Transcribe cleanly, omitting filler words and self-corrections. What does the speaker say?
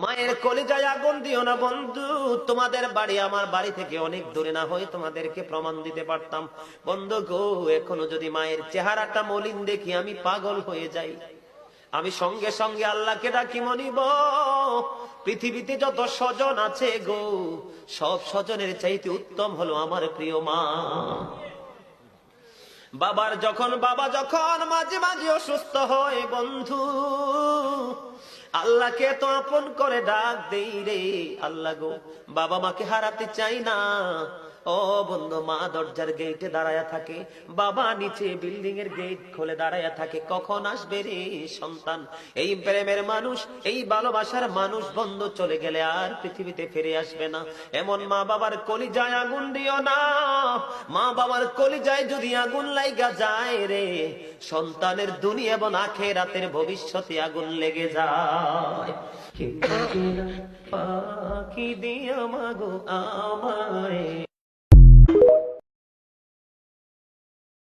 মায়ের কলিজায় আগুন দিও না বন্ধু। তোমাদের বাড়ি আমার বাড়ি থেকে অনেক দূরে না হয়ে তোমাদেরকে প্রমাণ দিতে পারতাম। বন্ধু গো, এখনো যদি মায়ের চেহারাটা মলিন দেখি আমি পাগল হয়ে যাই। আমি সঙ্গে সঙ্গে আল্লাহকে ডাকি, মনিব পৃথিবীতে যত স্বজন আছে গো, সব স্বজনের চাইতে উত্তম হলো আমার প্রিয় মা। বাবা যখন মাঝে মাঝে অসুস্থ হয় বন্ধু, আল্লাহকে তো আপন করে ডাক দেই রে। আল্লাহ গো, বাবা মাকে হারাতে চাই না। ও বন্ধু, মা দরজার গেটে দাঁড়ায়া থাকে, বাবা নিচে বিল্ডিং এর গেট খুলে দাঁড়ায়া থাকে, কখন আসবে রে সন্তান। এই প্রেমের মানুষ, এই ভালোবাসার মানুষ বন্ধু চলে গেলে আর পৃথিবীতে ফিরে আসবে না। এমন মা বাবার কলিজায় আগুন দিও না। মা বাবার কলিজায় যদি আগুন লাইগা যায় রে, সন্তানের দুনিয়া এবং আখিরাতের ভবিষ্যতে আগুন লেগে যায়। পাখি দিয়া মাগো আমায়।